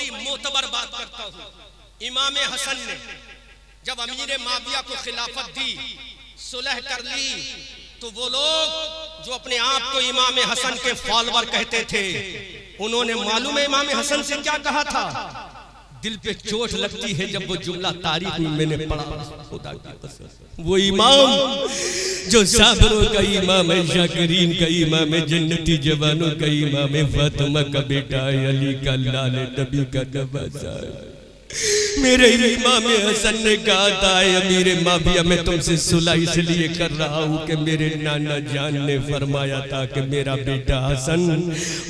बड़ी मोतबर बात करता हूँ। इमाम हसन ने जब अमीर माविया को खिलाफत दी, सुलह कर ली, तो वो लोग जो अपने आप को इमाम हसन के फॉलोअर कहते थे, उन्होंने मालूम है इमाम हसन से क्या कहा था? दिल पे चोट लगती है जब वो जुमला तारीख में मैंने पढ़ा। खुदा की कसम, वो इमाम जो साबरों का इमाम है, शाकिरीन का इमाम है, जन्नती जवानों का इमाम है, फातिमा का बेटा है, अली का लाल है, नबी का नवासा है। मेरे इमाम हसन ने कहा था, अमीर माविया मैं तुमसे सुलह इसलिए कर रहा हूँ कि मेरे नाना जान ने फरमाया था कि मेरा बेटा हसन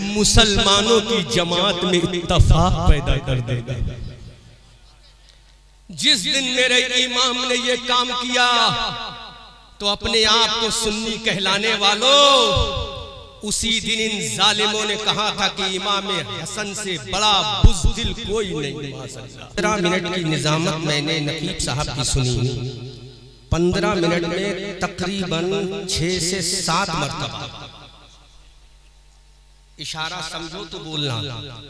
मुसलमानों की जमात में इत्तफाक पैदा कर देगा। जिस दिन मेरे इमाम ने ये काम किया तो अपने आप को सुन्नी कहलाने वालों, उसी दिन इन जालिमों ने कहा था कि इमाम हसन से बड़ा बुज़दिल कोई नहीं। 15 मिनट की निजामत मैंने नकीब साहब की सुनी। 15 मिनट में तकरीबन 6 से 7 मरतबा, इशारा समझो तो बोलना,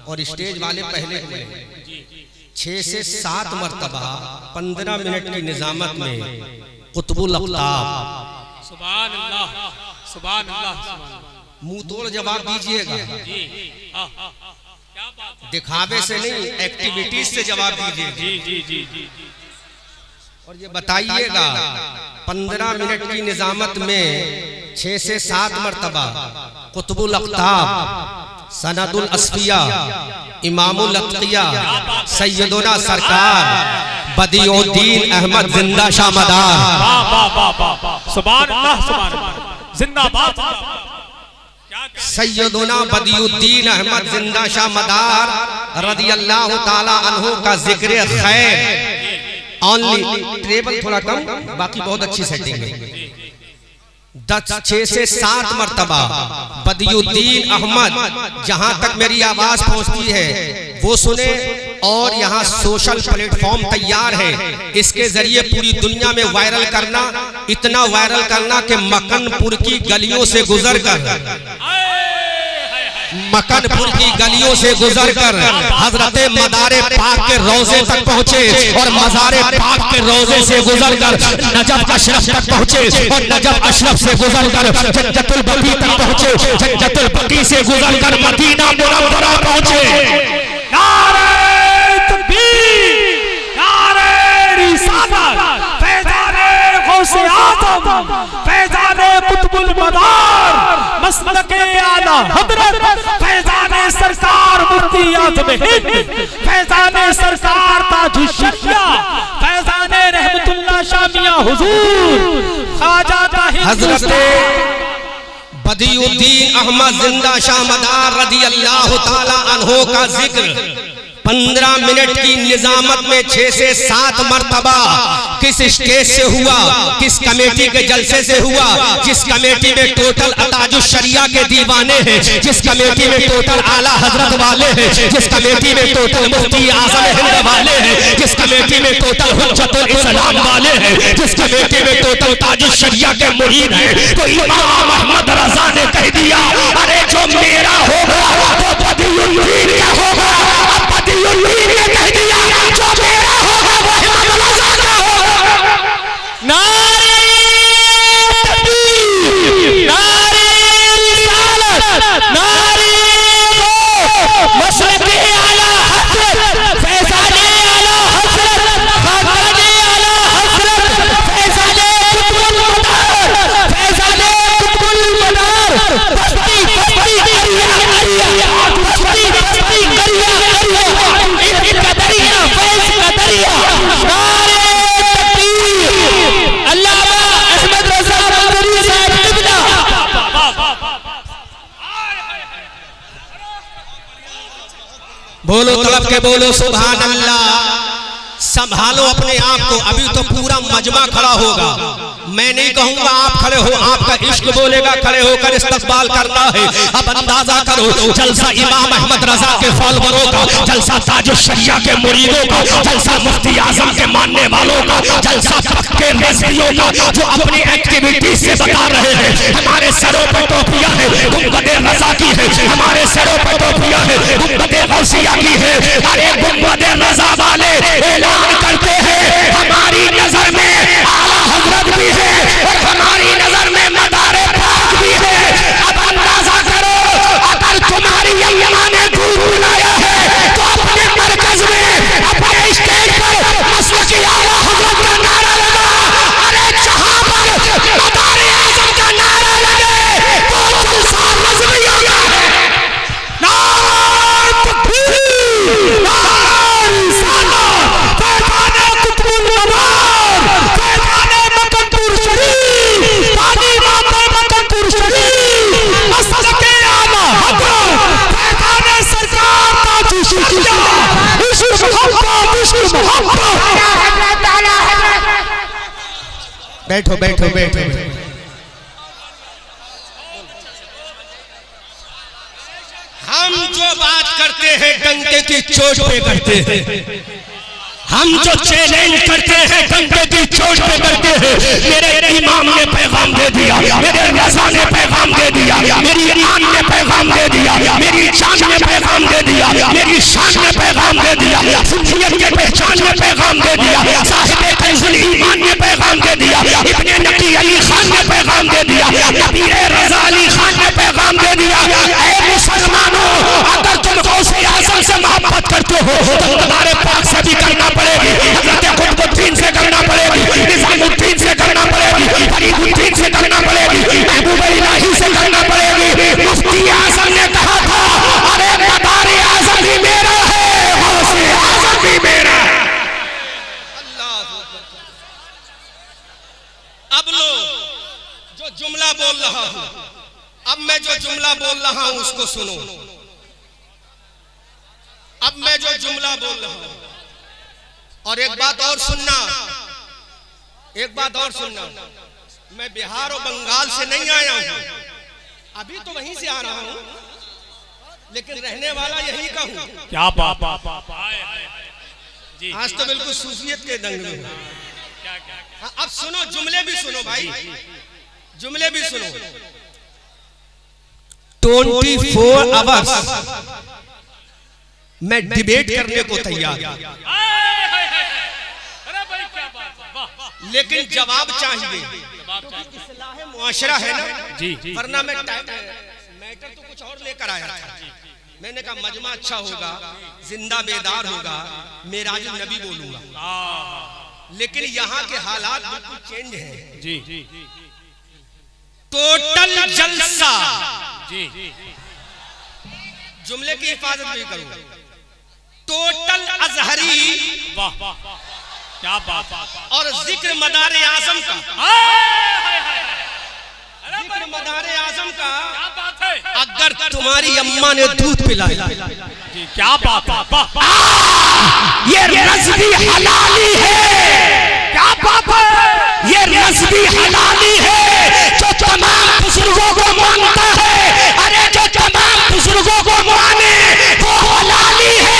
और स्टेज वाले पहले हुए, 6 से 7 मरतबा 15 मिनट की निजामत में कुतुबुल अक़ताब, सुभान अल्लाह, सुभान अल्लाह, मुंह तोड़ जवाब दीजिएगा, दिखावे से नहीं, एक्टिविटीज से जवाब दीजिएगा। और ये बताइएगा 15 मिनट की निजामत में 6 से 7 मरतबा कुतुबुल अक़ताब, सनदुल अस्फिया, इमामुल अत्किया, सैयदुना सरकार बदियुद्दीन अहमद जिंदा शाह मदार, सुभान अल्लाह, सुभान अल्लाह, जिंदाबाद, सैयदुना बदियुद्दीन अहमद जिंदा शाह मदार रदियल्लाहु ताला अन्हु का जिक्र खैर। ओनली टेबल थोड़ा कम, बाकी बहुत अच्छी सेटिंग है। 6 से 7 मरतबा बदियुद्दीन अहमद, जहां तक मेरी आवाज पहुंचती है वो सुने, और यहाँ सोशल प्लेटफॉर्म तैयार है, इसके जरिए पूरी दुनिया में वायरल करना, इतना वायरल करना कि मक्कनपुर की गलियों से मक्कनपुर की गलियों से गुजरकर हजरत मदारे पाक के रोजे तक पहुँचे, और मज़ारे पाक के रोजे से गुजरकर नजफ अशरफ तक पहुँचे, और नजफ अशरफ से गुजरकर जन्नतुल बकी तक पहुँचे, जन्नतुल बकी से गुजरकर मदीना मुनव्वरा पहुँचे। नारे तकबीर, नारे रिसालत, फैज़ाने गौसे आज़म, फैज़ाने कुतुबुल मदार, मसलके आला हज़रत, फैज़ाने सरकार मुफ्ती आज़म हिंद, फैज़ाने सरकार ताजुश शरिया, फैज़ाने रहमतुल्लाह शामिया हुजूर ख्वाजा हज़रत बदियुद्दीन अहमद जिंदा शाह मदार रदियल्लाहु ताला अन्हु का जिक्र 15 मिनट की निजामत में 6 से 7 मरतबा किस स्टेज से हुआ, किस कमेटी के जलसे से हुआ, जिस कमेटी में टोटल अताजुश शरिया के दीवाने हैं, जिस कमेटी में टोटल आला हजरत वाले हैं, जिस कमेटी में टोटल मुफ्ती आज़म हिंद वाले हैं, जिस कमेटी में टोटल हुज्जतुल इस्लाम वाले हैं, जिस कमेटी में टोटल ताजुश शरिया के मुरीद हैं, तो इमाम अहमद रजा ने कह दिया, अरे जो मेरा होगा वो बदियुद्दीन का होगा। बदियुद्दीन ने कह दिया, जो मेरा होगा वो इमाम रजा का होगा। नारे तकबीर, नारे रिसालत, नारे मसलके आला हज़रत, फैज़ाने आला हज़रत, ख़ाकाने आला हज़रत, फैज़ाने कुतुबुल मदार, फैज़ाने कुतुबुल मदार, बस्ती बस्ती करिया करिया, बस्ती बस्ती करिया करिया, इनका दरिया फैज़ का दरिया। नारे अल्लामा अहमद रजा मदनी साहब किबला, बोलो तड़प के बोलो सुभान अल्लाह। संभालो अपने आप को, अभी तो पूरा मजमा खड़ा होगा। मैं नहीं कहूंगा आप खड़े हो, आपका इश्क बोलेगा खड़े होकर इस्तकबाल करना है। अब अंदाजा करो जलसा इमाम अहमद रजा के फॉलोअरों का, जलसा ताजुल शरिया के मुरीदों का, जलसा मुफ्ती आजम के मानने वालों का, जलसा पक्के नजरियों का जो अपनी एक्टिविटी से बता रहे हैं हमारे सरों पर टोपियां है, गुंबदे रजा की है, हमारे सरों पर टोपियां है, गुंबदे गौसिया की है। अरे गुंबदे रजा वाले ऐलान करते हैं हमारी नजर में आला हजरत भी है और हमारी नजर में मदारे पाक भी है। अब अंदाजा करो अगर तुम्हारी अल्लाह ने दूध पिलाया है तो अपने मरकज में अपने स्टेज पर मसलक आला हजरत का नारा लगा। अरे जहां पर मदारे आजम का नारा लगे तो जलसा नजरी होगा। नारे तकबीर, नारे रिसालत, फैज़ाने कुतुबुल मनार, फैज़ाने मकनपुर शरीफ, पानी माता मकनपुर शरीफ, मसलके आला हजरत, फैज़ाने सरकार ताजुल शरिया, इश्क मोहब्बत, इश्क मोहब्बत। बैठो बैठो बैठो। हम जो बात करते हैं डंके की चोट पे करते हैं, हम जो चैलेंज करते हैं डंके की चोट पे करते हैं। मेरे इमाम ने पैगाम दे दिया, मेरे रज़ा ने पैगाम दे दिया, मेरी आन ने पैगाम दे दिया, मेरी जान ने पैगाम दे दिया, मेरी शान ने पैगाम दे दिया, सुन्नियत के पहचान ने पैगाम दे दिया, साहिबे कैजुल ईमान ने पैगाम दे दिया, इब्ने नकी अली खान ने पैगाम दे दिया, नबी रज़ा अली खान ने पैगाम दे दिया। ऐ मुसलमानों, अगर तुम गौसे आज़म से मोहब्बत करते हो तो मदारे पाक से भी करना पड़ेगी, हज़रत कुतुबुद्दीन से करना पड़ेगी, निज़ामुद्दीन से करना पड़ेगी, फरीदुद्दीन से करना पड़ेगी, महबूब इलाही से करना पड़ेगी। मुफ्ती आज़म ने कहा था अरे मदारे आज़म भी मेरा है, गौसे आज़म भी मेरा है। अब लो जो जुमला बोल रहा हूं, अब मैं जो जुमला बोल रहा हूं उसको सुनो। अब मैं जो जुमला बोल रहा हूं, और एक बात और सुनना, एक बात और सुनना, मैं बिहार और बंगाल से नहीं आया हूं, अभी तो वहीं से आ रहा हूं, लेकिन रहने वाला यहीं का हूं। क्या बात, आज तो बिल्कुल सूफियत के दंग में हूं। अब सुनो, जुमले भी सुनो भाई, जुमले भी सुनो। 24 आवर्स मैं डिबेट करने को तैयार हूं, लेकिन जवाब चाहिए, इस्लाह मुआशरा है ना जी, वरना मैं मैटर तो कुछ और लेकर आया था। मैंने कहा मजमा अच्छा होगा, जिंदा बेदार होगा, मेराज नबी बोलूंगा, लेकिन यहाँ के हालात बिल्कुल चेंज हैं जी। टोटल जलसा जी, जुमले की हिफाजत भी करूंगा। टोटल अजहरी, वाह वाह, क्या बात, और जिक्र मदारे आजम का, जिक्र मदारे आजम का। क्या बात है, अगर तुम्हारी अम्मा ने दूध पिलाया जी, क्या बात, ये रज़्वी हलाली है। क्या बात है, ये रज़्वी हलाली है जो तमाम बुजुर्गों को मानता है। अरे जो तमाम बुजुर्गों को माने वो हलाली है,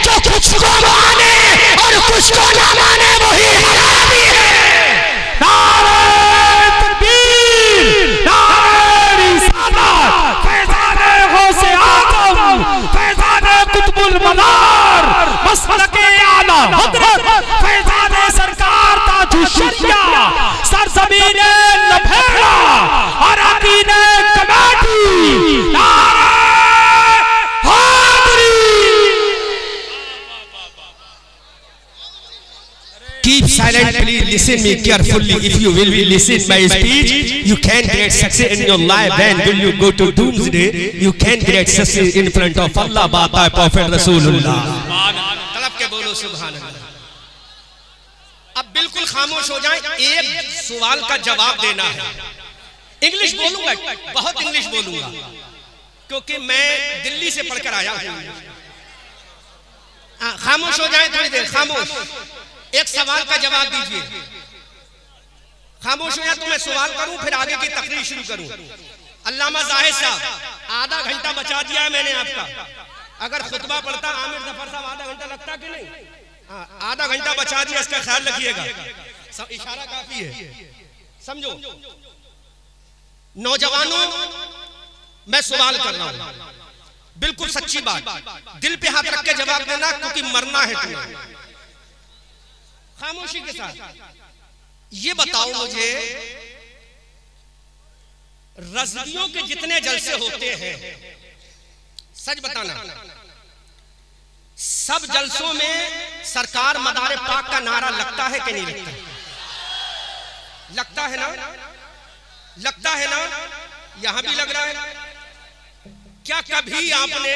जो कुछ को माने और कुछ को ना माने वही हलाली है। नारे तकबीर, नारे रिसालत, फैज़ाने गौसे आज़म, फैज़ाने कुतुबुल मनार, मसलके आला हज़रत, फैज़ाने सरकार ताजुल शरिया, सरज़मीने लभेड़ा, अराकीने कमेटी, नारे हाज़री। Keep silent, please listen me carefully. If you will listen my speech, you can get success in your life. When will you go to doomsday? You can get success in front of Allah, बाता है Prophet Rasulullah। तलब के बोलो सुभान अल्लाह। अब बिल्कुल खामोश हो जाएं, एक सवाल का जवाब देना है। इंग्लिश बोलूंगा, बहुत इंग्लिश बोलूंगा, क्योंकि मैं दिल्ली से पढ़कर आया हूं। खामोश हो जाएं थोड़ी देर, खामोश। एक सवाल का जवाब दीजिए, खामोश हो या तो मैं सवाल करूं फिर आगे की तकरीर शुरू करूं। अल्लामा जाहिद साहब आधा घंटा बचा दिया है मैंने आपका। अगर खुतबा पढ़ता आमिर जफर साहब आधा घंटा लगता कि नहीं? आधा घंटा बचा दिया, इसका ख्याल रखिएगा। इशारा काफी है, समझो। नौजवानों, मैं सवाल कर रहा हूं, बिल्कुल सच्ची बात, दिल पे हाथ रख के जवाब देना, क्योंकि मरना है तुम्हें। खामोशी के साथ ये बताओ मुझे, रज़वियों के जितने जलसे होते हैं, सच बताना, सब जलसों में सरकार मदारे पाक का नारा लगता है कि नहीं लगता? लगता है ना? लगता है ना? यहां भी लग रहा है। क्या कभी आपने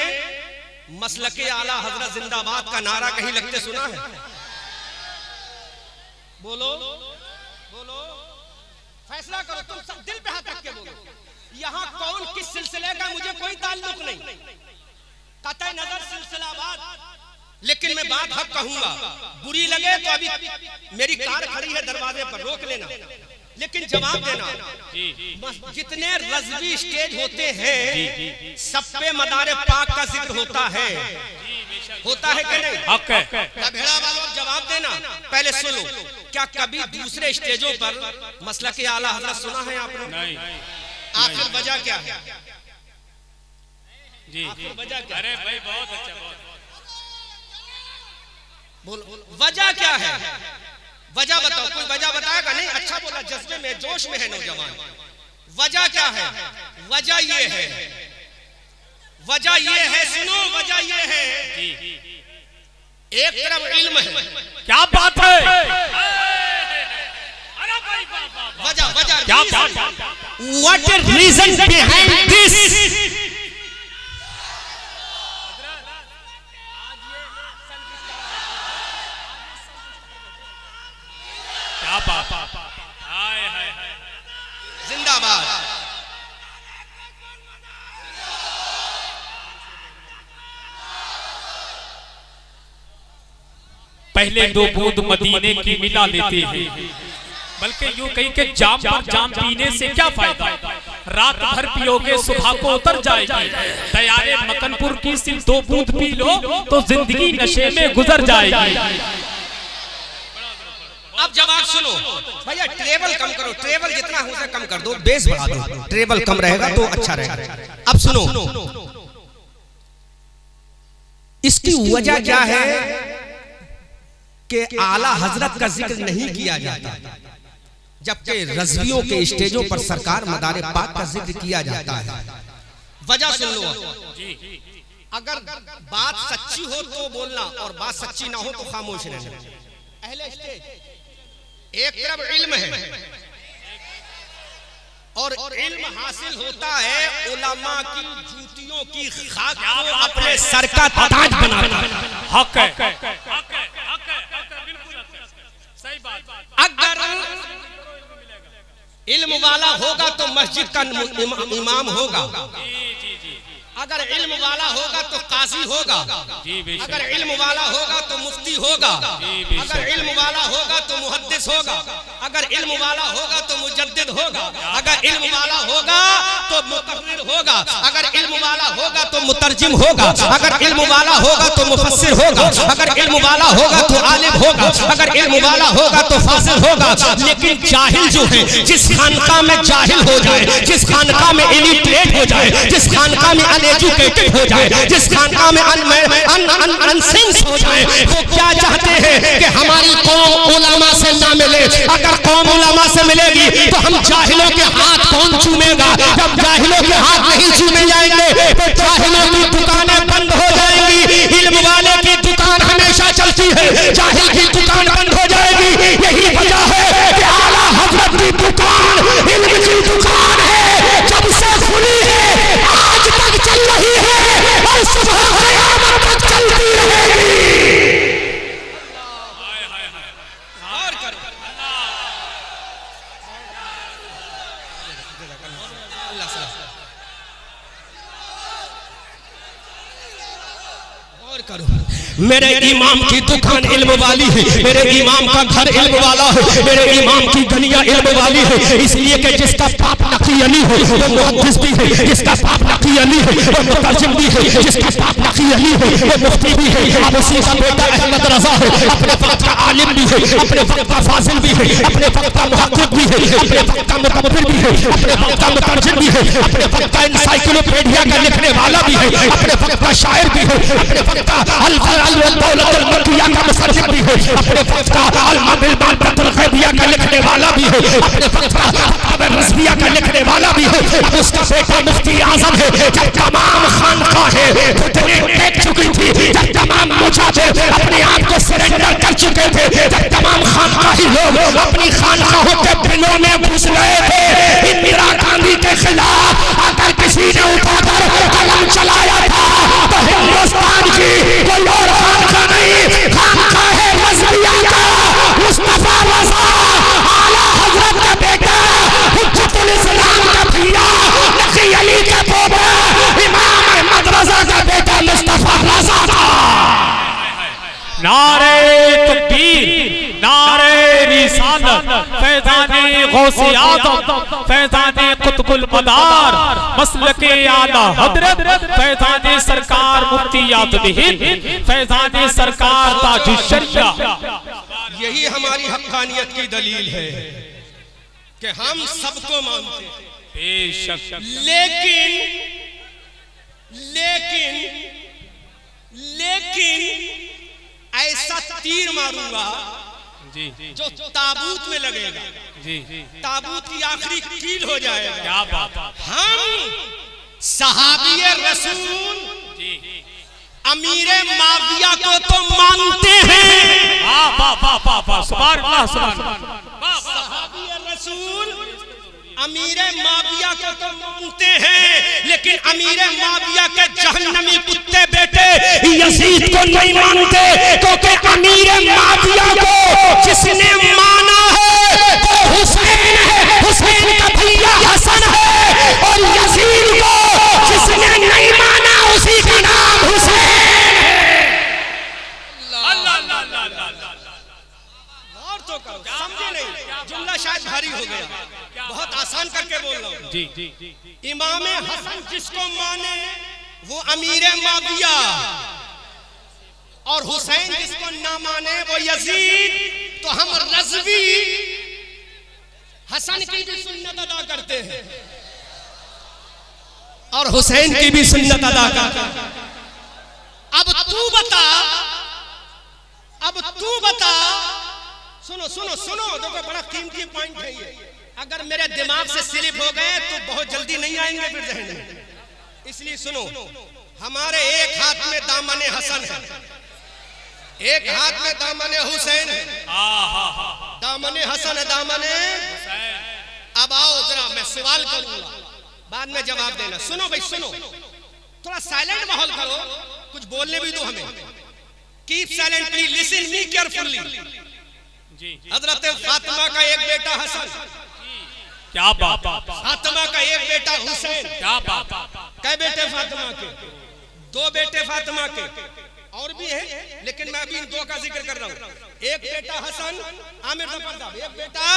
मसलके आला हजरत जिंदाबाद का नारा कहीं लगते सुना है? बोलो बोलो, फैसला करो, तुम सब दिल पे हाथ रख के बोलो। यहां कौन किस सिलसिले का मुझे कोई ताल्लुक नहीं, कतई नजर सिलसिलावाद, लेकिन मैं बात हक कहूंगा। बुरी लगे तो अभी मेरी कार खड़ी है दरवाजे पर, रोक लेना, लेकिन जवाब देना। जितने रज़वी स्टेज होते हैं सब पे मदारे पाक का जिक्र होता है कि नहीं? हक है। भेड़ा वालों जवाब देना, पहले सुनो। क्या कभी दूसरे स्टेजों पर मसलके आला हज़रत सुना है आपने? नहीं। आखिर वजह क्या है? जी आखिर वजह क्या? अरे भाई बहुत अच्छा, बहुत बोलो, वजह क्या है? वजह बताओ, कोई वजह बताएगा? नहीं, अच्छा बोला, जज्बे में जोश में है नौजवान। वजह क्या है? वजह ये है, वजह ये है, सुनो, वजह ये है, एक तरफ इल्म है। क्या बात है? वजह वजह क्या बात? What is reason behind this? क्या बात? हाय हाय जिंदाबाद। पहले दो बूंद मदीने की मिला लेते हैं, बल्कि यूं कहीं के जाम पर जाम पीने से क्या फायदा? रात भर पियोगे सुबह को उतर जाएगी। दयारे मकनपुर की सिर्फ दो बूंद पी लो तो जिंदगी नशे में गुजर जाएगी। अब जवाब सुनो भैया, ट्रेवल कम करो, ट्रेवल जितना हो सके कम कर दो, बेस बढ़ा दो, ट्रेवल कम रहेगा तो अच्छा रहेगा। अब सुनो, इसकी वजह क्या है कि आला हजरत का जिक्र नहीं किया जाता, जबकि रज़वियों के स्टेजों पर सरकार मदारे पाक का जिक्र किया जाता है। वजह सुन लो। अगर बात सच्ची हो तो बोलना, और बात सच्ची ना हो तो खामोश रहना। पहले स्टेज, एक तरफ इल्म है, और इल्म हासिल होता है उलमा की जूतियों की खाक को अपने सर का ताज बनाता है। हक है, सही बात। अगर इल्म वाला होगा तो मस्जिद का इमाम होगा, अगर इल्म वाला होगा तो काजी होगा, अगर इल्म वाला होगा तो मुफ्ती होगा, अगर इल्म वाला होगा तो मुहद्दिस होगा, अगर इल्म वाला होगा तो मुजद्दिद होगा, अगर इल्म वाला होगा तो मुकर्रिर होगा, अगर इल्म वाला होगा तो मुतरजिम होगा, अगर इल्म वाला होगा तो मुफस्सिर होगा, अगर इल्म वाला होगा तो आलिम होगा, अगर इल्म वाला होगा तो फासिल होगा। लेकिन जाहिल जो है, जिस खानका में जाहिल हो जाए, जिस खानका में इलिटरेट हो जाए, जिस खानका में अनएजुकेटेड हो जाए, जिस खानका में अनसेंस हो जाए, वो क्या चाहते हैं कि हमारी कौम उलमा से ना मिले। अगर कौम उलमा से मिलेगी तो हम जाहिलों के हाथ कौन चूमेगा? जब जाहिलों के हाथ नहीं चूमे जाएंगे तो जाहिलों की दुकानें बंद हो जाएंगी। इल्म वाले की दुकान हमेशा चलती है, जाहिल की दुकान बंद हो जाएगी। यही वजह है कि आला हजरत की दुकान इल्म की दुकान है, जब से खुली है आज तक चल रही है और सुबह क़यामत तक चलती रहेगी। और करो अल्लाह मेरे इमाम की दुकान इल्म वाली है, मेरे इमाम का घर इल्म वाला है, मेरे इमाम की गलियां इल्म वाली है। इसलिए कि जिसका बाप नकी अली है वो मुहद्दिस भी है, जिसका बाप नकी अली है वो मुतर्जिम भी है, जिसका बाप नकी अली है वो मुफ्ती भी है। अब उसी का बेटा अहमद रजा है, अपने वक्त का आलिम भी है, अपने वक्त का फाजिल भी है, अपने वक्त का मुहक्किक भी है, अपने वक्त का मुतब्बिर भी है, अपने वक्त का मुतर्जिम भी है, अपने वक्त का एनसाइक्लोपीडिया का लिखने वाला भी है, अपने वक्त का शायर भी है, अपने वक्त का अल-दौलत-उल-मकिया का मुसन्निफ भी है, अपने वक्त का अल-मबिल-बातुल-गैबिया का लिखने वाला भी है, अपने वक्त का रज़विया का लिखने वाला भी है। अब उसका बेटा मुफ्ती आज़म है। जब तमाम खानकाहें घुटने टेक चुकी थी, जब तमाम मुजाहिद अपने आप को सरेंडर कर चुके थे, जब तमाम खानकाही लोग अपनी खानकाहों के बिलों में घुस गए थे, इंदिरा गांधी के खिलाफ अगर किसी ने उठाकर कलम चलाया था तो हिंदुस्तान की कोई और खानका नहीं, खानका है रज़विया का मुस्तफा रज़ा आला हज़रत का बेटा, हुज्जतुल इस्लाम का भैया, नकी अली का पोता, इमाम अहमद रज़ा का बेटा मुस्तफा रज़ा था। नारे तकबीर, नारे रिसालत, फैज़ाने गौसे आज़म, फैज़ाने कुतुबुल मदार, मसलके आला हज़रत, फैज़ाने सरकार मुफ्ती आज़म हिंद, फैज़ाने सरकार ताजुश शरिया। यही हमारी हक़ानियत की दलील है कि हम सबको मानते हैं, बेशक, लेकिन लेकिन लेकिन ऐसा तीर मारूंगा जी जो ताबूत में लगेगा, जी, ताबूत की आखिरी कील हो जाएगा। क्या बात है। हम सहाबिये रसूल अमीरे माविया को तो मानते हैं, सुभान अल्लाह, सुभान अल्लाह। सहाबिये रसूल अमीरे माविया को तो मानते हैं, लेकिन अमीरे माविया के जहन्नमी कुत्ते बेटे यजीद को नहीं मानते, क्योंकि अमीरे माविया को जिसने माना है वो हुसैन है, हुसैन का भैया हसन है, और यजीद को जिसने नहीं माना उसी का नाम हुसैन है। अल्लाह अल्लाह अल्लाह, और तो करो, समझे नहीं, जुमला शायद भारी हो गया, बहुत आसान करके बोल रहा हूं। जी, इमाम हसन जिसको माने वो अमीर माविया, और हुसैन जिसको ना माने वो यजीद। तो हम रज़वी हसन की भी सुन्नत अदा करते हैं और हुसैन की भी सुन्नत अदा करते हैं। अब तू बता, अब तू बता, सुनो सुनो सुनो, देखो बड़ा कीमती पॉइंट है ये, अगर मेरे दिमाग से स्लिप हो गए तो बहुत जल्दी नहीं आएंगे फिर जहन में, इसलिए सुनो। हमारे एक हाथ में दामने हसन है, एक हाथ में दामने हुसैन है, दामने हसन है, दामने। अब आओ जरा मैं सवाल करूंगा, बाद में जवाब देना। सुनो भाई सुनो, थोड़ा साइलेंट माहौल करो, कुछ बोलने भी दो हमें। Keep silent please, listen me carefully. हजरत फातिमा का एक बेटा हसन, क्या बात, फातिमा का एक बेटा हुसैन, क्या बात। कै बेटे फातिमा के? दो बेटे फातिमा के, और भी है लेकिन मैं अभी इन दो का जिक्र कर रहा हूँ। एक बेटा हसन, आमिर जफर साहब, एक बेटा,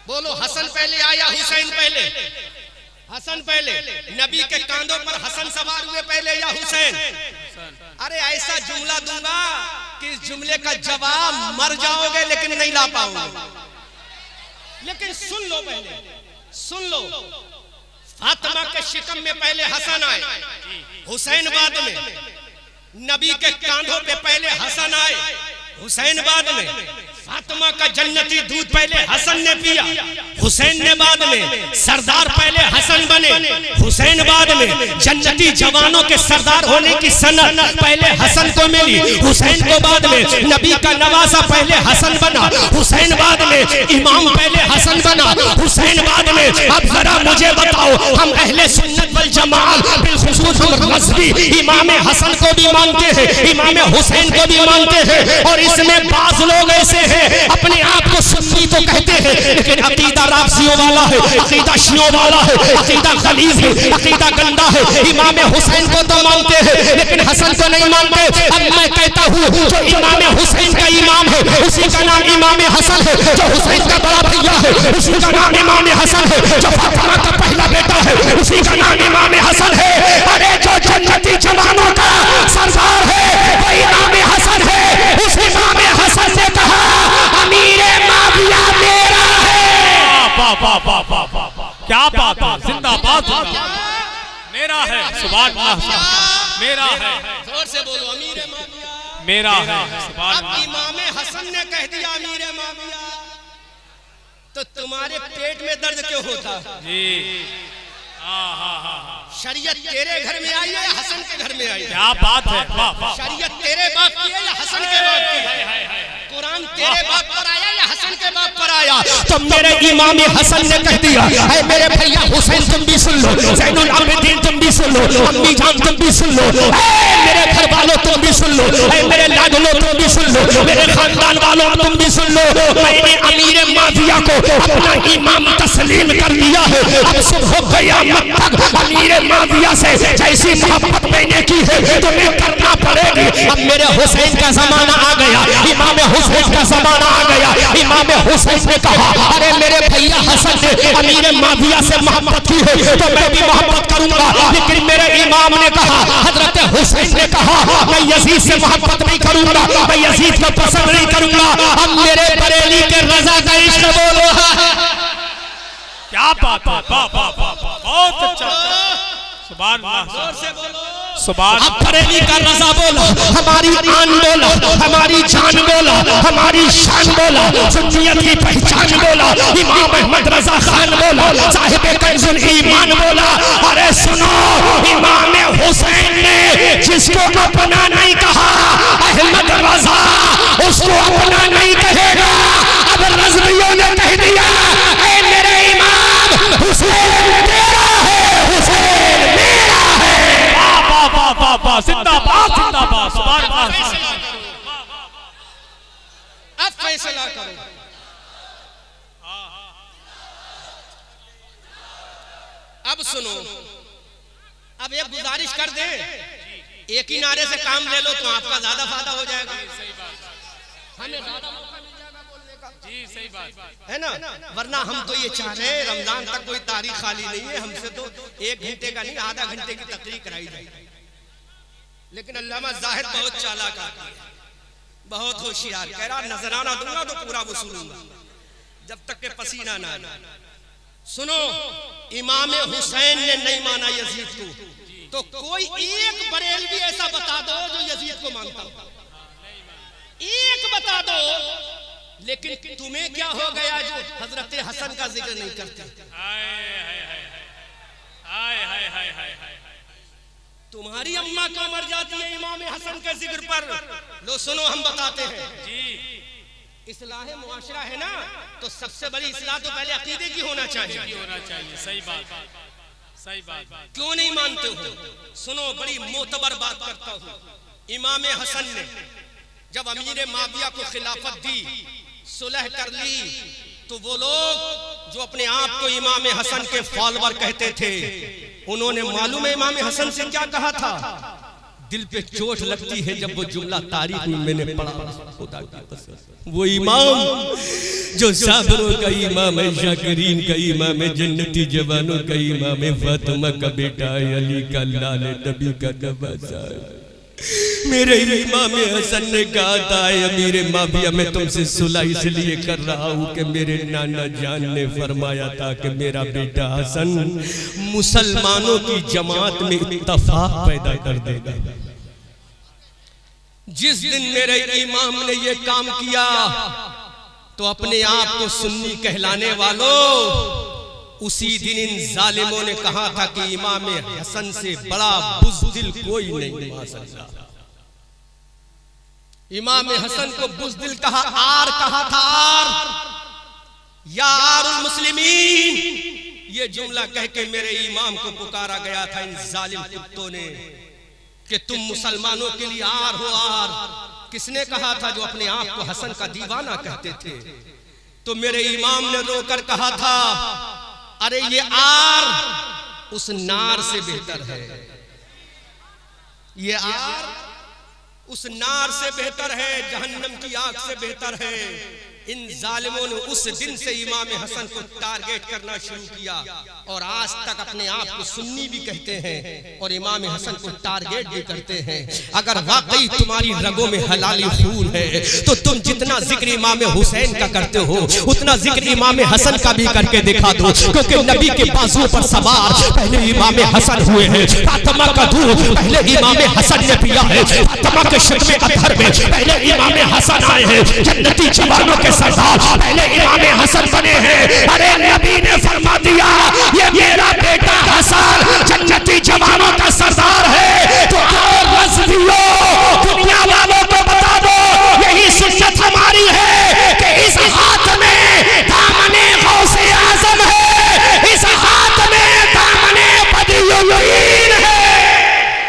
बोलो हसन पहले आया हुसैन पहले? हसन पहले। नबी के कांधों पर हसन सवार हुए पहले या हुसैन? अरे ऐसा जुमला दूंगा कि इस जुमले का जवाब मर जाओगे लेकिन नहीं ला पाओगे। लेकिन सुन लो, पहले सुन लो, फातिमा के शिकम में पहले हसन आए, हुसैन बाद में। नबी के कांधों पे पहले हसन आए, हुसैन बाद में। फातिमा का जन्नती दूध पहले हसन ने पिया, हुसैन ने बाद में। सरदार पहले हसन बने, हुसैन बाद में। जन्नती जवानों के सरदार होने की सनद पहले हसन को मिली, हुसैन को बाद में। नबी का नवासा पहले हसन बना, हुसैन बाद में। इमाम पहले हसन बना, हुसैन बाद में। अब जरा मुझे बताओ, हम अहले सुन्नत वल जमात बिलखुसूस हम रज़वी इमाम हसन को भी मानते हैं, इमाम हुसैन को भी मानते हैं, और इसमें बाज लोग ऐसे हैं अपने आप को सुन्नी तो कहते हैं लेकिन अकीदा राफ़ज़ियों वाला है, अकीदा शियों वाला है, अकीदा गलीज़ है, अकीदा गंदा है। इमाम हुसैन को तो मानते हैं लेकिन हसन को नहीं मानते। अब मैं कहता हूँ जो इमाम हुसैन का इमाम है उसी का नाम इमाम हसन है, जो हुसैन का बड़ा भैया है उसी का नाम इमाम हसन है, जो फातिमा का पहला बेटा है उसी का नाम इमाम हसन है। अरे जो जन्नती जवानों का सरदार है वो इमाम हसन है। उस इमाम हसन ने कहा अमीरे माविया मेरा है। क्या बात है, जिंदाबाद मेरा है, सुभान अल्लाह मेरा है, जोर से बोलो अमीरे माविया मेरा है। अब इमाम हसन ने कह दिया अमीरे माविया तो तुम्हारे पेट में दर्द क्यों होता जी? शरीयत तेरे घर में आई है या हसन के घर में आई है? क्या बात है, वाह वाह। शरीयत तेरे बाप की है या हसन के बाप की है? कुरान तेरे बाप पर आया या हसन के बाप पर आया? तो मेरे इमाम हसन ने कह दिया है मेरे भैया हुसैन तुम भी सुन लो, ज़ैनुल आबिदीन तुम भी सुन लो, अम्मी जान तुम भी सुन लो, मेरे घर वालों तुम भी सुन लो, मेरे लाडलो तुम भी सुन लो, मेरे खानदान वालों तुम भी सुन लो। मैंने अमीर माविया को अपना इमाम तस्लीम कर लिया है। अब सुबह क़यामत तक अमीर माविया से जैसी मोहब्बत मैंने की है तुम्हें करना पड़ेगी। अब मेरे हुसैन का जमाना आ गया, इमाम हुसैन का जमाना आ गया। इमाम हुसैन ने कहा अरे मेरे भैया हसन ने अमीर माविया से मोहब्बत की है तो मैं भी मोहब्बत करूंगा। लेकिन मेरे इमाम ने कहा, हजरत हुसैन ने कहा मैं यजीद से मोहब्बत नहीं करूंगा, मैं यजीद को पसंद नहीं करूंगा। अब मेरे बरेली के रजा का इश्क बोलो। क्या बात है, बहुत अच्छा, सुभान अल्लाह सुभान। अब बरेली का रजा बोला, हमारी आन बोला, हमारी जान बोला, हमारी शान बोला, सुन्नियत की पहचान बोला, इमाम अहमद रजा खान बोला, साहिब कंजुल ईमान बोला। अरे सुनो, इमाम हुसैन ने जिसको अपना नहीं कहा अहमद रजा उसको अपना नहीं कहेगा। अब रज़वियों ने कह दिया ऐ मेरे इमाम हुसैन तेरा है, हुसैन मेरा है। जिंदाबाद जिंदाबाद, सुभान अल्लाह। अब फैसला करो। अब सुनो, अब एक गुजारिश कर दे, एक ही नारे से काम ले लो तो आपका ज्यादा फायदा हो जाएगा। हमें ज्यादा मौका मिल जाएगा बोलने का। जी सही बात है ना, वरना हम तो ये चाह रहे हैं रमजान तक कोई तारीख खाली नहीं है, हमसे तो 1 घंटे का नहीं आधा घंटे की तकरीर कराई जाएगी। लेकिन अल्लामा जाहिद बहुत चालाक आदमी है, बहुत होशियार, कह रहा नजराना दूंगा तो पूरा वसूलूंगा जब तक के पसीना ना आए। सुनो, इमाम हुसैन ने नहीं माना यजीद को, तो कोई एक बरेलवी ऐसा बता दो जो यजीद को मानता हो, एक बता दो। लेकिन तुम्हें क्या हो गया जो हजरत हसन का जिक्र नहीं करते? तुम्हारी अम्मा क्यों मर जाती है इमाम हसन के जिक्र पर? लो सुनो, हम बताते हैं जी। इस्लाह मुआशरा है ना, तो सबसे बड़ी इस्लाह तो पहले अकीदे की होना चाहिए। सही बात, सही बात। क्यों नहीं मानते हो? सुनो, बड़ी मोतबर बात करता हूँ। इमाम हसन ने जब अमीर माविया को खिलाफत दी, सुलह कर ली, तो वो लोग जो अपने आप को इमाम हसन के फॉलोअर कहते थे, उन्होंने मालूम है इमाम हसन से क्या कहा था? दिल पे चोट लगती है जब वो जुमला तारीख में मैंने पढ़ा, खुदा की कसम, वो इमाम जो साबरों का इमाम है, शाकिरीन का इमाम है, जन्नती जवानों का इमाम है, फातिमा का बेटा है, अली का लाल है, नबी का नवासा है। मेरे इमाम हसन ने कहा था अमीर माविया मैं तुमसे सुलह इसलिए कर रहा हूँ कि मेरे नाना जान ने फरमाया था कि मेरा बेटा हसन मुसलमानों की जमात में इत्तफाक पैदा कर देगा। जिस दिन मेरे इमाम ने ये काम किया तो अपने आप को सुन्नी कहलाने वालों, उसी दिन इन जालिमों ने कहा था कि इमाम हसन से बड़ा बुज़दिल कोई नहीं आ सकता। इमाम हसन को बुज़दिल कहा, आर कहा था, आर या आरुल मुस्लिमीन, ये जुमला कह के मेरे इमाम को पुकारा गया था इन जालिम कुत्तों ने कि तुम मुसलमानों के लिए आर हो आर। किसने कहा था? जो अपने आप को हसन का दीवाना कहते थे। तो मेरे इमाम ने रोकर कहा था, अरे ये आर उस नार से बेहतर है, ये आर उस नार से बेहतर है, जहन्नम की आग से बेहतर है। इन जालिमों ने उस दिन से इमाम हसन को टारगेट करना शुरू किया और आज तक अपने आप को सुन्नी भी कहते हैं और इमाम हसन को टारगेट भी करते हैं। अगर वाकई तुम्हारी रगों में हलाली खून है तो तुम जितना जिक्र इमाम हुसैन का करते हो उतना जिक्र इमाम हसन का भी करके दिखा दो, क्योंकि नबी के बाजुओं पर सवार पहले इमाम हसन हुए हैं। फातिमा का दूध पहले इमाम हसन ने पिया है। फातिमा के शिकवे अतहर में पहले इमाम हसन आए हैं। जन्नती जवानों के सरदार पहले इमाम हसन बने हैं। अरे नबी ने फरमा दिया ये मेरा बेटा हसन जन्नती जवानों का सरदार है। तो आओ रज़वियो, दुनिया वालों को बता दो यही सुन्नत हमारी है कि इस हाथ में दामने गौसे आज़म है, इस हाथ में दामने बदियुद्दीन है।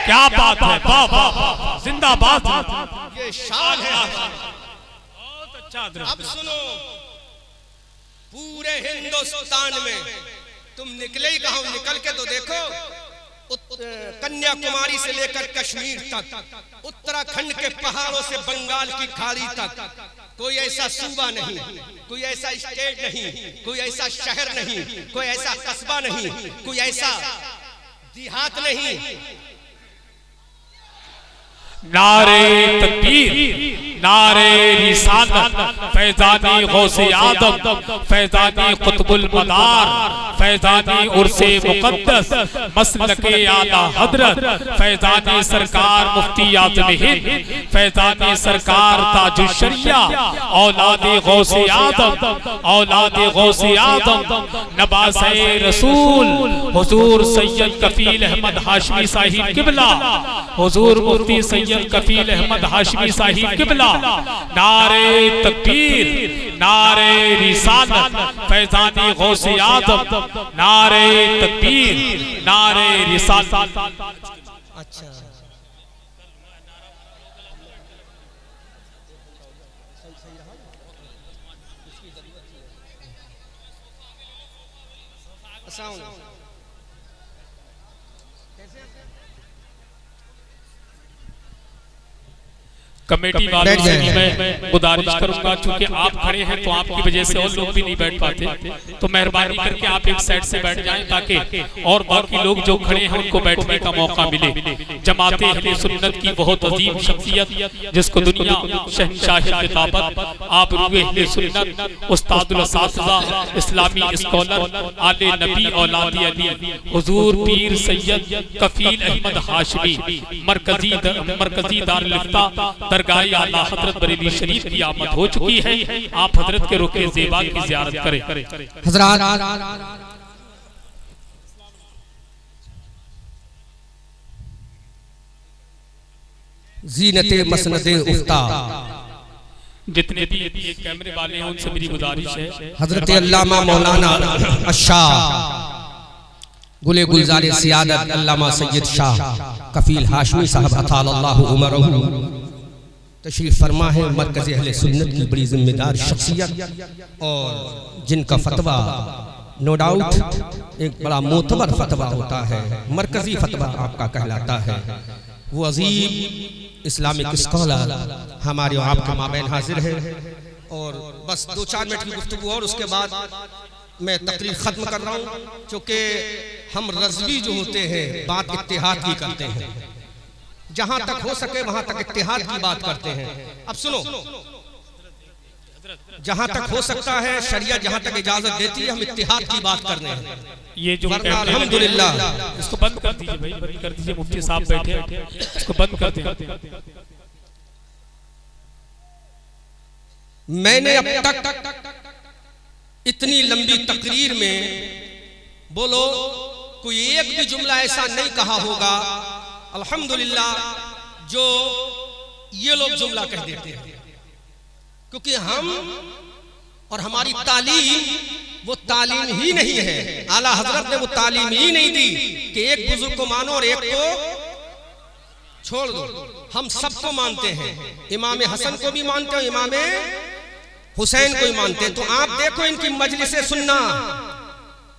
क्या बात है, वाह वाह, जिंदाबाद। ये शान है। अब सुनो, पूरे हिंदुस्तान में तुम निकले ही कहां, निकल के तो देखो। कन्याकुमारी से लेकर कश्मीर तक, उत्तराखंड के पहाड़ों से बंगाल की खाड़ी तक कोई ऐसा सूबा नहीं, कोई ऐसा स्टेट नहीं, कोई ऐसा शहर नहीं, कोई ऐसा कस्बा नहीं, कोई ऐसा देहात नहीं। नारे तकबीर, नारे रिसालत, फैजानी गौसे आदम, फैजानी कुतुबुल मदार, फैजानी उर्से मुकद्दस, मसलके आला हजरत, फैजानी सरकार मुफ्ती आज़म हिंद, फैजानी सरकार ताजुल शरिया, औलादे गौसे आदम, औलादे गौसे आदम, नवासे रसूल हुजूर सैयद कफील अहमद हाशमी साहिब किबला, हुजूर मुफ्ती सैयद कफील अहमद हाशमी साहिब किबला। नारे तकबीर, नारे रिसालत, फैजानी गौसे आदम, नारे तकबीर, नारे रिसालत। अच्छा, कमेटी वालों से भी मैं गुजारिश करूंगा, चूंकि आप खड़े हैं तो आपकी वजह से और लोग भी नहीं बैठ पाते, तो मेहरबानी करके आप एक साइड से बैठ जाएं ताकि और बाकी लोग जो खड़े हैं उनको बैठने का मौका मिले। जमाते अहले सुन्नत की बहुत अजीम शख्सियत जिसको दुनिया शहंशाही खिताबत, आप रूए अहले सुन्नत, उस्तादुल असातिज़ा, इस्लामी स्कॉलर, आले नबी औलादी अली, हुजूर पीर सैयद कफील अहमद हाशमी, मरकजी दारुल इफ्ता दरगाह आला हजरत बरेली शरीफ की आमद हो चुकी है। आप हजरत के रुके ज़ेबा की ज़ियारत करें। हजरात, ज़ीनते मसनदे उफ्ता, जितने भी कैमरे वाले हैं उनसे मेरी गुजारिश है, हजरत अल्लामा मौलाना अशाह गुले गुलजारे सियादत अल्लामा सैयद शाह कफील हाशमी साहब अतालल्लाहु उमरहू तशरीफ फरमा है। मरकज़ अहले सुन्नत की बड़ी जिम्मेदार शख्सियत और जिनका फतवा नो डाउट एक बड़ा मोतबर फतवा होता है, मरकजी फतवा आपका कहलाता है। वो अजीम इस्लामिक स्कॉलर हमारे आपके माबैन हाजिर है। और बस 2-4 मिनट की गुफ्तगू और उसके बाद मैं तकरीर खत्म कर रहा हूँ, क्योंकि हम रज़वी जो होते हैं बात इत्तेहाद की करते हैं, जहां तक हो सके वहां तक इत्तेहाद की बात करते हैं। अब सुनो, जहां तक हो सकता है शरिया जहां तक इजाजत देती है हम इत्तेहाद की बात करने हैं। ये जो अल्हम्दुलिल्लाह, इसको बंद कर दीजिए भाई, बंद कर दीजिए। मुफ्ती साहब बैठे, इसको बंद कर दीजिए। मैंने अब तक इतनी लंबी तकरीर में बोलो कोई एक भी जुमला ऐसा नहीं कहा होगा अल्हम्दुलिल्लाह जो ये लोग जुमला कह देते हैं, क्योंकि हम और हमारी तालीम वो तालीम ही नहीं है। आला हजरत ने वो तालीम ही नहीं दी कि एक बुजुर्ग को मानो और एक को छोड़ दो। हम सबको मानते हैं, इमाम हसन को भी मानते हो, इमाम हुसैन को भी मानते हैं। तो आप देखो इनकी मजलिसें सुनना,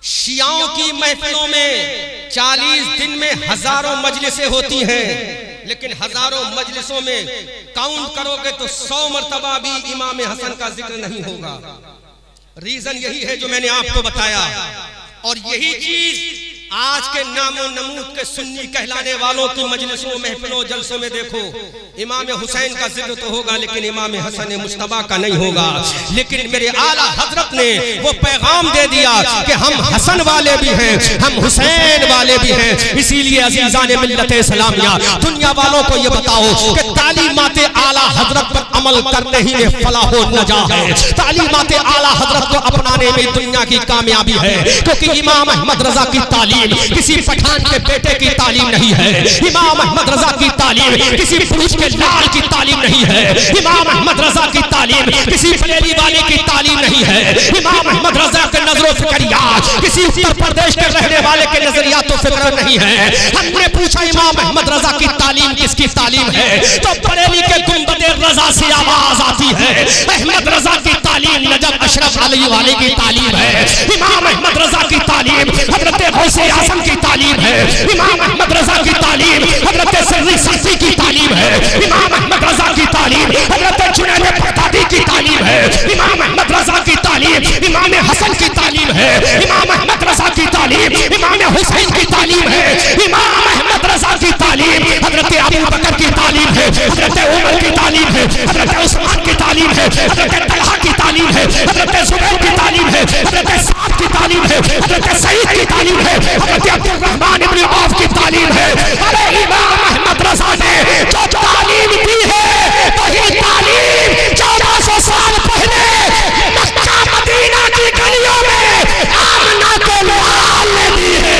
शियाओं की महफिलों में 40 दिन में हजारों मजलिसें होती हैं, लेकिन हजारों मजलिसों में काउंट करोगे तो 100 मर्तबा भी इमाम हसन का जिक्र नहीं होगा। रीजन यही है जो मैंने आपको बताया, और यही चीज आज के नामो नमूद के सुन्नी कहलाने वालों की मजलिसों महफिलों जलसों में देखो। इमाम हुसैन का जिक्र तो होगा लेकिन इमाम हसन मुश्तबा का नहीं होगा। लेकिन मेरे आला हजरत ने वो पैगाम दे दिया कि हम हसन वाले भी हैं, हम हुसैन वाले भी हैं। इसीलिए अजीजान मिल्लत इस्लामिया, दुनिया वालों को ये बताओ कि तालीमात आला हजरत पर अमल करने ही में फलाह व नजा है। तालीमात आला हजरत को अपनाने में दुनिया की कामयाबी है, क्योंकि इमाम अहमद रजा की तालीम किसी पठान के बेटे की तालीम नहीं है। इमाम अहमद रजा की तालीम किसी पुरुष के लाल की तालीम नहीं है। इमाम अहमद रजा की तालीम किसी बरेली वाले की तालीम नहीं है। इमाम अहमद रजा के नजरों फिक्रियात किसी उत्तर प्रदेश के रहने वाले के नजरियात फिक्र नहीं है। हमने पूछा इमाम अहमद रजा की तालीम किसकी तालीम है, तो बरेली के गुंबदे रजा से आवाज आती है अहमद रजा की तालीम नजब अशरफ अली वाले की तालीम है। इमाम अहमद रजा की तालीम हजरत गौसे आजम की तालीम है। इमाम अहमद रजा की तालीम हजरत सिर्री सासी की तालीम है। इमाम अहमद रजा की तालीम हजरत जुनैद बगदादी की तालीम है। इमाम अहमद रजा की तालीम इमाम हसन की तालीम है। इमाम अहमद रजा की तालीम इमाम हुसैन की तालीम है। इमाम अहमद रजा की तालीम हजरत अबू बकर की तालीम है, हजरत उमर की तालीम है, हजरत उस्मान की तालीम है, हजरत तलहा की तालीम है, हजरत जुबैर की तालीम है, हजरत साद की तालीम है, हजरत सईद की तालीम है, हजरत अब्दुर्रहमान इब्न औफ की तालीम है। अरे इमाम अहमद रजा ने जो तालीम दी है वही तालीम 1400 साल पहले मक्का मदीना की गलियों में आमना के लाल ने दी है।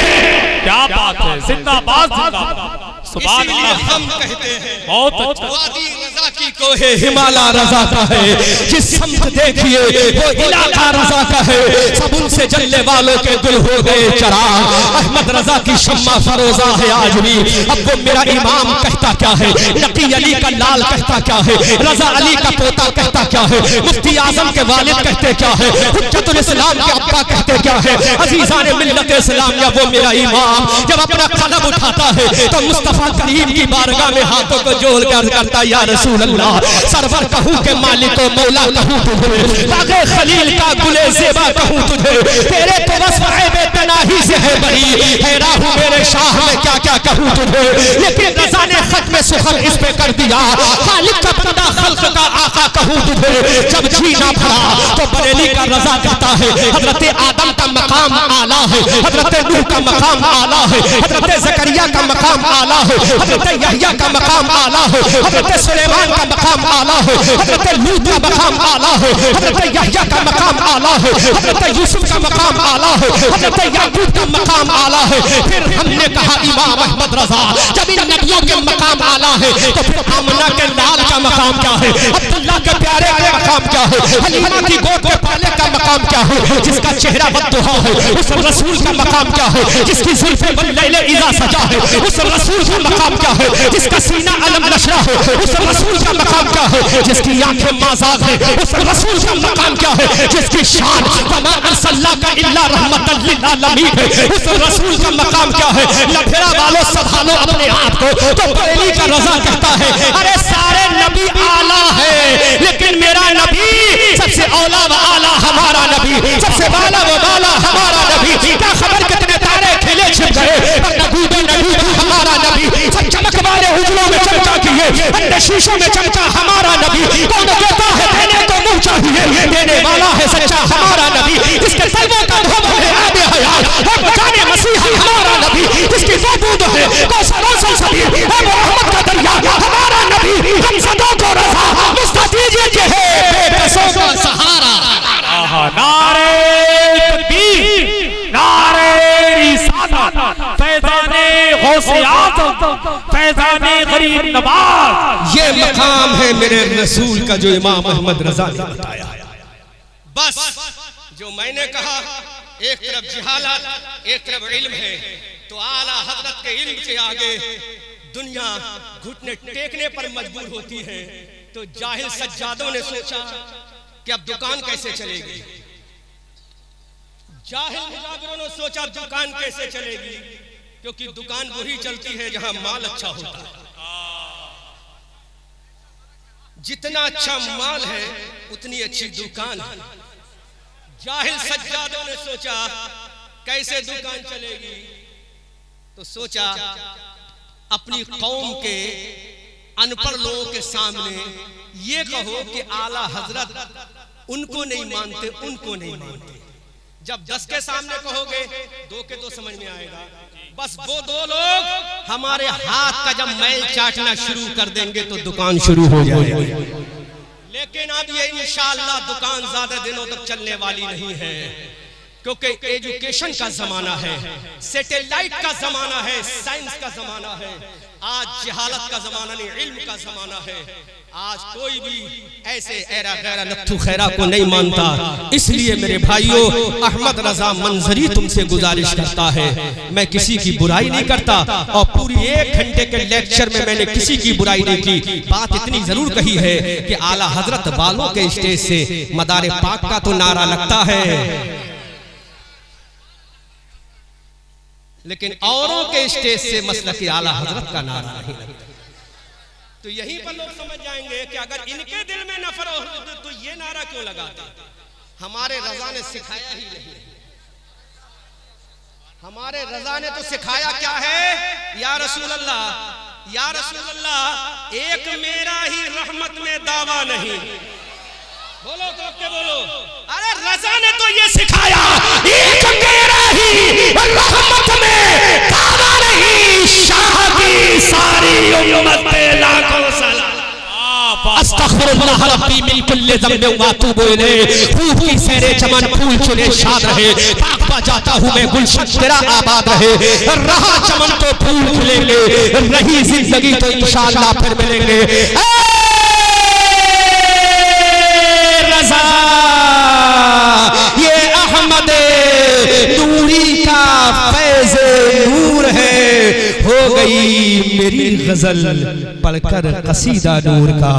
क्या बात है, जिंदाबाद जिंदाबाद, सुभान अल्लाह। हम कहते हैं बहुत अच्छा, वादी रजा की कोहे हिमाला रजा का है, जिस समत देखिए वो इलाका रजा का है। सब उनसे जलने वालों के गुल हो गए चराग, अहमद रजा की शम्मा फरोजा है आज भी। अब वो मेरा इमाम कहता क्या है, नकी अली का लाल कहता क्या है, रजा अली का पोता कहता क्या है, मुफ्ती आजम के वालिद कहते क्या है, हुज्जतुल इस्लाम के अब्बा कहते क्या है। अजीजान मिल्लत इस्लाम या वो मेरा इमाम जब अपना कलम उठाता है तो मुस्तफा करीम की बारगाह में हाथों को जोड़ कर करता या रसूल अल्लाह, सरवर कहूँ के मालिको मौला कहूँ तुझे, बागे खलील का गुले ज़ेबा कहूँ तुझे, तेरे तो वस्फ़ है बेपनाही से है बरी, हैरान हूँ मेरे शाह में क्या क्या कहूँ तुझे। लेकिन रज़ा ने खत में सुखल इस पे कर दिया, खालिक का बंदा खल्क़ का आका कहूँ तुझे। जब जी ना भरा तो बरेली का रज़ा कहता है हजरत आदम का मकाम आला है, हजरत नूह का मकाम आला है, हजरत ज़करिया का मकाम आला है, हजरत यहया का मकाम आला है, हजरत सुलेमान का मकाम आला है, हजरत लूत का मकाम आला है, हजरत यहया का मकाम आला है, हजरत यूसुफ का मकाम आला है, हजरत याकूब का मकाम आला है। फिर हमने कहा इमाम अहमद रजा जब इन नबियों के मकाम आला है तो फिर आमना के लाल का मकाम क्या है, अब्दुल्ला के प्यारे का मकाम क्या है, हलीमा की गोद के पाले का मकाम क्या है, जिसका चेहरा बद्दुहा है उस रसूल का मकाम क्या है, जिसकी जुल्फे बल्लैले इज़ा सजा है उस रसूल का मकाम क्या है, जिसका सीना अलम नशरा है उस रसूल का मकाम क्या है, जिसकी आंखें माज़ाग है उस रसूल का मकाम क्या है, जिसकी शान वमा अरसलनाका इल्ला रहमतल लिल आलमीन है उस रसूल का मकाम क्या है। लफेरा वालों संभालो अपने आप को, तो बरेली का रज़ा कहता है अरे सारे नबी आला है लेकिन मेरा नबी सबसे औला व आला हमारा नबी, सबसे वाला व वाला हमारा नबी। क्या खबर कितने तारे खिले छिप गए पर नगूबे नगूब हमारा नबी, सब चमक वाले उजलों में चमका किए अंडे शीशों में चमका हमारा नबी। कौन देता है देने को मुंह चाहिए, देने वाला है सच्चा हमारा नबी, जिसके सलबों का धोबा है आबे हयात है बचाने मसीहा हमारा नबी, जिसकी ज़बूद है कौसरों से सलीब है मोहम्मद का दरिया हमारा नबी। हम सदा को रज़ा मुस्तदीजे के है बेबसों का सहारा। नारे तकबीर, नारे रिसालत, फैज़ाने गौसे आज़म, फैज़ाने गरीब नवाज। ये मकाम है मेरे रसूल का जो इमाम अहमद रजा ने बताया। बस जो जो मैंने कहा एक तरफ जिहालत एक तरफ इल्म है, तो आला हजरत के इल्म के आगे दुनिया घुटने टेकने पर मजबूर होती है। तो जाहिल सज्जादों ने सोचा कि अब दुकान कैसे चलेगी, जाहिल मुजाबिरों ने सोचा दुकान कैसे चलेगी, क्योंकि दुकान वही चलती है जहां माल अच्छा होता है। जितना अच्छा माल है उतनी अच्छी दुकान है। जाहिल सज्जादों ने सोचा कैसे दुकान चलेगी, तो सोचा अपनी कौम के अनपढ़ लोगों के सामने ये कहो कि आला हजरत उनको नहीं मानते, उनको नहीं मानते। जब 10 के सामने कहोगे 2 के तो समझ में आएगा, बस वो 2 लोग हमारे हाथ का जब मैल चाटना शुरू कर देंगे तो दुकान शुरू हो जाएगी। लेकिन अब ये इंशाअल्लाह दुकान ज्यादा दिनों तक चलने वाली नहीं है, क्योंकि एजुकेशन का जमाना है, सैटेलाइट का जमाना है, साइंस का जमाना है। आज जहालत का जमाना नहीं, इल्म का जमाना है। आज कोई भी ऐसे ऐरा गैरा नत्थु खैरा को नहीं मानता। इसलिए मेरे भाइयों, अहमद रजा मंजरी तुमसे गुजारिश करता है, मैं किसी की बुराई नहीं करता और पूरी 1 घंटे के लेक्चर में मैंने किसी की बुराई नहीं की। बात इतनी जरूर कही है कि आला हजरत वालों के स्टेज से मदारे पाक का तो नारा लगता है, लेकिन औरों के स्टेज से मसलक आला हजरत का नारा नहीं लगता। तो यहीं पर लोग समझ जाएंगे कि अगर इनके दिल में नफरत हो तो ये नारा क्यों लगाते। हमारे रजा ने सिखाया ही नहीं, हमारे रजा ने तो सिखाया क्या है, या रसूल अल्लाह, या रसूल अल्लाह, एक मेरा ही रहमत में दावा नहीं। बोलो तो के बोलो, अरे रजा ने तो ये सिखाया, एक मेरा ही रहमत में दावा नहीं, शाह की सारी उम्मत पे लाखों सलाम। अस्तगफिरुल्लाह रब्बी मिन कुल्ली ज़ंबिन व अतूबु इलैह। रूह की सैरे चमन फूल चुने शाद रहे, पाक जाता हूँ मैं गुलशन तेरा आबाद रहे। रहा चमन तो फूल खिलेंगे, रही जिंदगी तो इंशाअल्लाह फिर मिलेंगे। ये अहमद नूरी का फैज़ नूर है, हो गई मेरी गजल पढ़कर कसीदा नूर का।